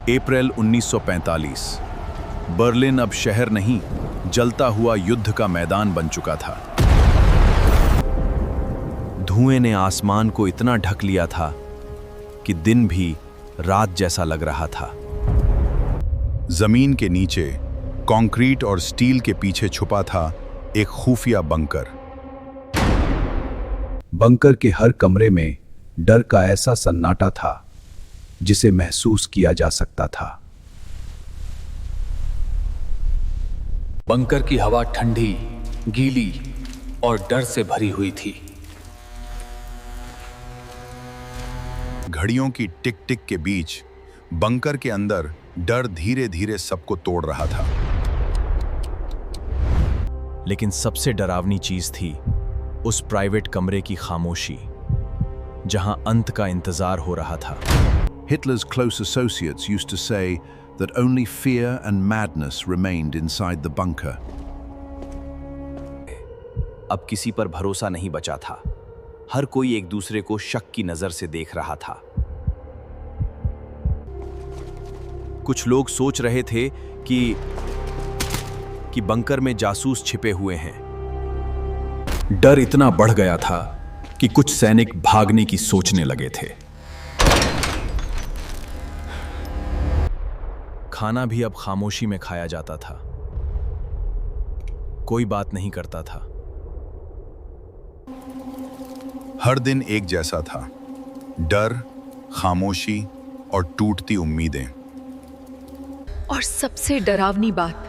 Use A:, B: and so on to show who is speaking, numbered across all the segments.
A: अप्रैल 1945। Berlin अब शहर नहीं, जलता हुआ युद्ध का मैदान बन चुका था। धुएं ने आसमान को इतना ढक लिया था कि दिन भी रात जैसा लग रहा था। जमीन के नीचे कंक्रीट और स्टील के पीछे छुपा था एक खुफिया बंकर। बंकर के हर कमरे में डर का ऐसा सन्नाटा था जिसे महसूस किया जा सकता था।
B: बंकर की हवा ठंडी, गीली और डर से भरी हुई थी।
A: घड़ियों की टिक टिक के बीच बंकर के अंदर डर धीरे धीरे सबको तोड़ रहा था। लेकिन सबसे डरावनी चीज थी उस प्राइवेट कमरे की खामोशी, जहां अंत का इंतजार हो रहा था। Hitler's close associates used to say that only fear and madness remained inside the bunker. अब किसी पर भरोसा नहीं बचा था। हर कोई एक दूसरे को शक की नजर से देख रहा था। कुछ लोग सोच रहे थे कि बंकर में जासूस छिपे हुए हैं। डर इतना बढ़ गया था कि कुछ सैनिक भागने की सोचने लगे थे। खाना भी अब खामोशी में खाया जाता था। कोई बात नहीं करता था। हर दिन एक जैसा था, डर, खामोशी और टूटती उम्मीदें।
C: और सबसे डरावनी बात,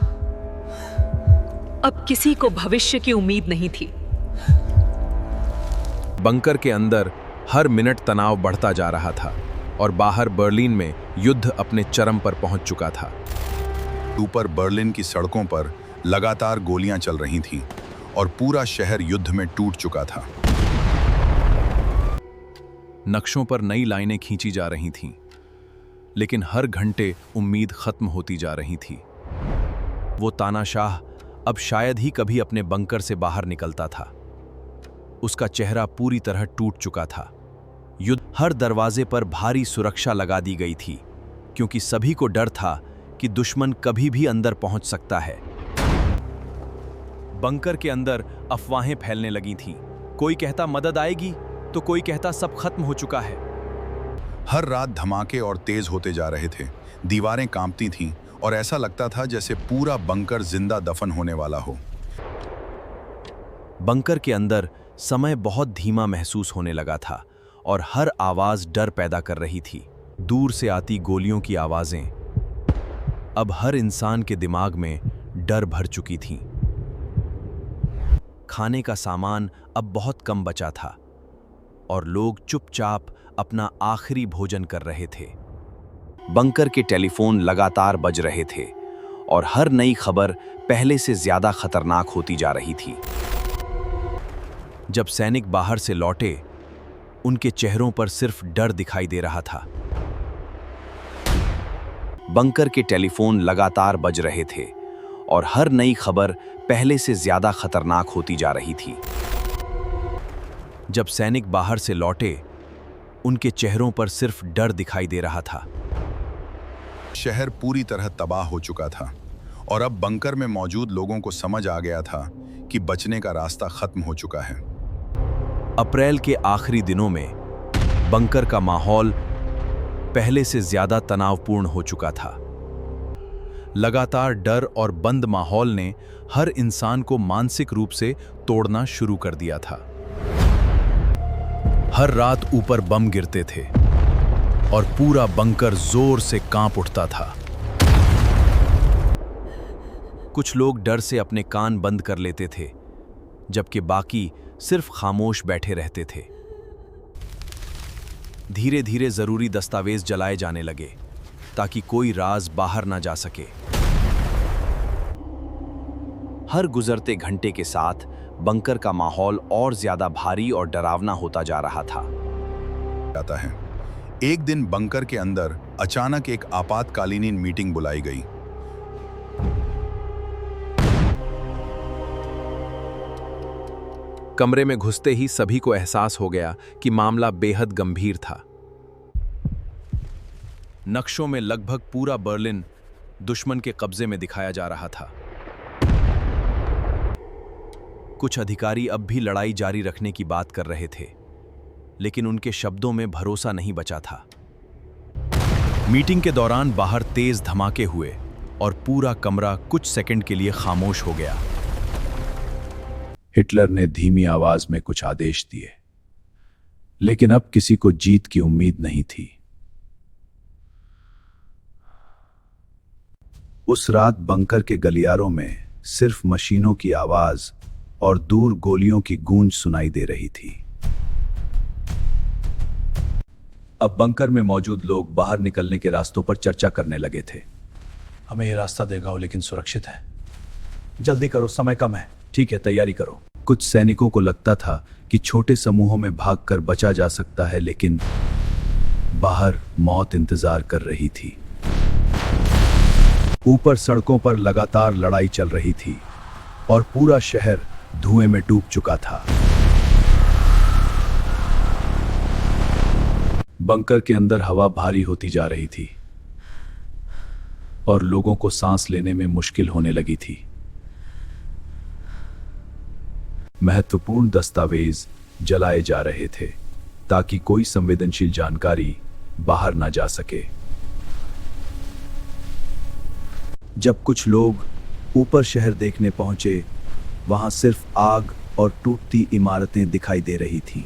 C: अब किसी को भविष्य की उम्मीद नहीं थी।
A: बंकर के अंदर हर मिनट तनाव बढ़ता जा रहा था और बाहर बर्लिन में युद्ध अपने चरम पर पहुंच चुका था। ऊपर बर्लिन की सड़कों पर लगातार गोलियां चल रही थीं और पूरा शहर युद्ध में टूट चुका था। नक्शों पर नई लाइनें खींची जा रही थीं, लेकिन हर घंटे उम्मीद खत्म होती जा रही थी। वो तानाशाह अब शायद ही कभी अपने बंकर से बाहर निकलता था। उसका चेहरा पूरी तरह टूट चुका था। युद्ध हर दरवाजे पर भारी सुरक्षा लगा दी गई थी, क्योंकि सभी को डर था कि दुश्मन कभी भी अंदर पहुंच सकता है। बंकर के अंदर अफवाहें फैलने लगी थीं। कोई कहता मदद आएगी, तो कोई कहता सब खत्म हो चुका है। हर रात धमाके और तेज होते जा रहे थे। दीवारें कांपती थीं और ऐसा लगता था जैसे पूरा बंकर जिंदा दफन होने वाला हो। बंकर के अंदर समय बहुत धीमा महसूस होने लगा था और हर आवाज डर पैदा कर रही थी। दूर से आती गोलियों की आवाजें अब हर इंसान के दिमाग में डर भर चुकी थीं। खाने का सामान अब बहुत कम बचा था और लोग चुपचाप अपना आखिरी भोजन कर रहे थे। बंकर के टेलीफोन लगातार बज रहे थे और हर नई खबर पहले से ज्यादा खतरनाक होती जा रही थी। जब सैनिक बाहर से लौटे, उनके चेहरों पर सिर्फ डर दिखाई दे रहा था। बंकर के टेलीफोन लगातार बज रहे थे और हर नई खबर पहले से ज्यादा खतरनाक होती जा रही थी। जब सैनिक बाहर से लौटे, उनके चेहरों पर सिर्फ डर दिखाई दे रहा था। शहर पूरी तरह तबाह हो चुका था और अब बंकर में मौजूद लोगों को समझ आ गया था कि बचने का रास्ता खत्म हो चुका है। अप्रैल के आखिरी दिनों में बंकर का माहौल पहले से ज्यादा तनावपूर्ण हो चुका था। लगातार डर और बंद माहौल ने हर इंसान को मानसिक रूप से तोड़ना शुरू कर दिया था। हर रात ऊपर बम गिरते थे और पूरा बंकर जोर से कांप उठता था। कुछ लोग डर से अपने कान बंद कर लेते थे, जबकि बाकी सिर्फ खामोश बैठे रहते थे। धीरे धीरे जरूरी दस्तावेज जलाए जाने लगे ताकि कोई राज बाहर ना जा सके। हर गुजरते घंटे के साथ बंकर का माहौल और ज्यादा भारी और डरावना होता जा रहा था। एक दिन बंकर के अंदर अचानक एक आपातकालीन मीटिंग बुलाई गई। कमरे में घुसते ही सभी को एहसास हो गया कि मामला बेहद गंभीर था। नक्शों में लगभग पूरा बर्लिन दुश्मन के कब्जे में दिखाया जा रहा था। कुछ अधिकारी अब भी लड़ाई जारी रखने की बात कर रहे थे, लेकिन उनके शब्दों में भरोसा नहीं बचा था। मीटिंग के दौरान बाहर तेज धमाके हुए और पूरा कमरा कुछ सेकंड के लिए खामोश हो गया।
D: हिटलर ने धीमी आवाज में कुछ आदेश दिए, लेकिन अब किसी को जीत की उम्मीद नहीं थी। उस रात बंकर के गलियारों में सिर्फ मशीनों की आवाज और दूर गोलियों की गूंज सुनाई दे रही थी। अब बंकर में मौजूद लोग बाहर निकलने के रास्तों पर चर्चा करने लगे थे। हमें यह रास्ता देगा हो, लेकिन सुरक्षित है। जल्दी करो, समय कम है। ठीक है, तैयारी करो। कुछ सैनिकों को लगता था कि छोटे समूहों में भागकर बचा जा सकता है, लेकिन बाहर मौत इंतजार कर रही थी। ऊपर सड़कों पर लगातार लड़ाई चल रही थी और पूरा शहर धुएं में डूब चुका था। बंकर के अंदर हवा भारी होती जा रही थी और लोगों को सांस लेने में मुश्किल होने लगी थी। महत्वपूर्ण दस्तावेज जलाए जा रहे थे ताकि कोई संवेदनशील जानकारी बाहर ना जा सके। जब कुछ लोग ऊपर शहर देखने पहुंचे, वहां सिर्फ आग और टूटती इमारतें दिखाई दे रही थीं।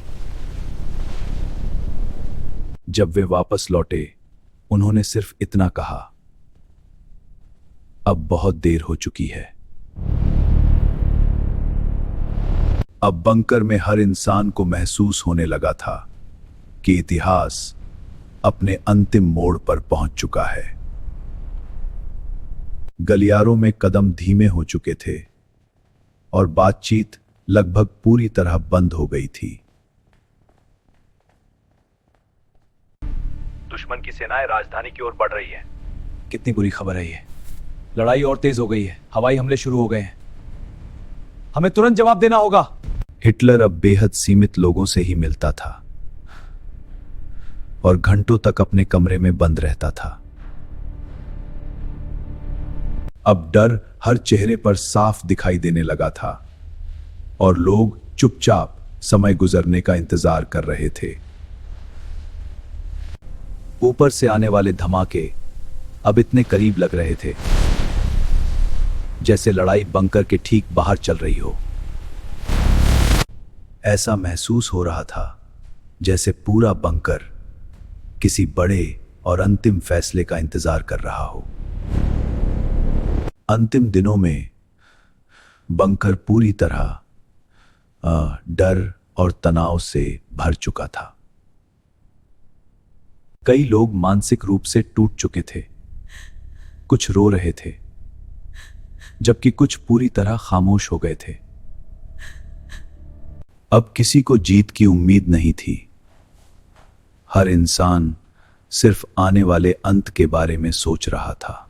D: जब वे वापस लौटे, उन्होंने सिर्फ इतना कहा, अब बहुत देर हो चुकी है। अब बंकर में हर इंसान को महसूस होने लगा था कि इतिहास अपने अंतिम मोड़ पर पहुंच चुका है। गलियारों में कदम धीमे हो चुके थे और बातचीत लगभग पूरी तरह बंद हो गई थी। दुश्मन की सेनाएं राजधानी की ओर बढ़ रही है। कितनी बुरी खबर है ये। लड़ाई और तेज हो गई है। हवाई हमले शुरू हो गए हैं। हमें तुरंत जवाब देना होगा। हिटलर अब बेहद सीमित लोगों से ही मिलता था और घंटों तक अपने कमरे में बंद रहता था। अब डर हर चेहरे पर साफ दिखाई देने लगा था और लोग चुपचाप समय गुजरने का इंतजार कर रहे थे। ऊपर से आने वाले धमाके अब इतने करीब लग रहे थे जैसे लड़ाई बंकर के ठीक बाहर चल रही हो। ऐसा महसूस हो रहा था जैसे पूरा बंकर किसी बड़े और अंतिम फैसले का इंतजार कर रहा हो। अंतिम दिनों में बंकर पूरी तरह डर और तनाव से भर चुका था। कई लोग मानसिक रूप से टूट चुके थे, कुछ रो रहे थे, जबकि कुछ पूरी तरह खामोश हो गए थे। अब किसी को जीत की उम्मीद नहीं थी। हर इंसान सिर्फ आने वाले अंत के बारे में सोच रहा था।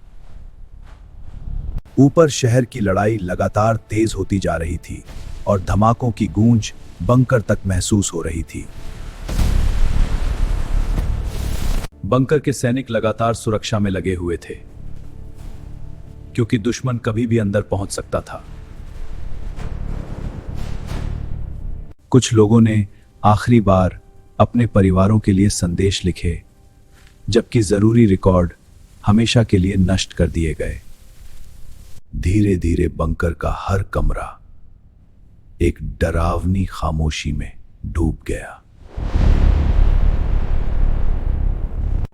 D: ऊपर शहर की लड़ाई लगातार तेज होती जा रही थी और धमाकों की गूंज बंकर तक महसूस हो रही थी। बंकर के सैनिक लगातार सुरक्षा में लगे हुए थे, क्योंकि दुश्मन कभी भी अंदर पहुंच सकता था। कुछ लोगों ने आखिरी बार अपने परिवारों के लिए संदेश लिखे, जबकि जरूरी रिकॉर्ड हमेशा के लिए नष्ट कर दिए गए। धीरे धीरे बंकर का हर कमरा एक डरावनी खामोशी में डूब गया।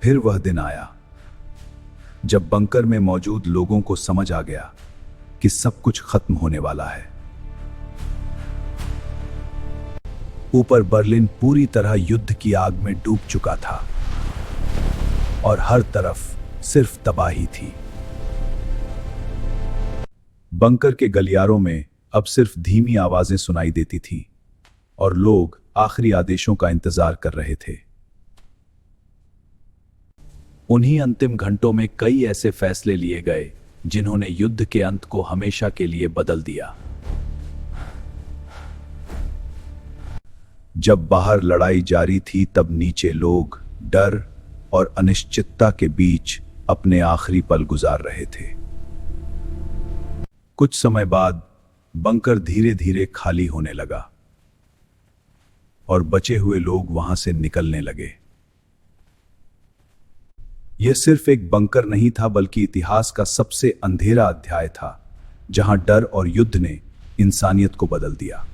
D: फिर वह दिन आया जब बंकर में मौजूद लोगों को समझ आ गया कि सब कुछ खत्म होने वाला है। ऊपर बर्लिन पूरी तरह युद्ध की आग में डूब चुका था और हर तरफ सिर्फ तबाही थी। बंकर के गलियारों में अब सिर्फ धीमी आवाजें सुनाई देती थीं और लोग आखिरी आदेशों का इंतजार कर रहे थे। उन्हीं अंतिम घंटों में कई ऐसे फैसले लिए गए जिन्होंने युद्ध के अंत को हमेशा के लिए बदल दिया। जब बाहर लड़ाई जारी थी, तब नीचे लोग डर और अनिश्चितता के बीच अपने आखिरी पल गुजार रहे थे। कुछ समय बाद बंकर धीरे धीरे खाली होने लगा और बचे हुए लोग वहां से निकलने लगे। यह सिर्फ एक बंकर नहीं था, बल्कि इतिहास का सबसे अंधेरा अध्याय था, जहां डर और युद्ध ने इंसानियत को बदल दिया।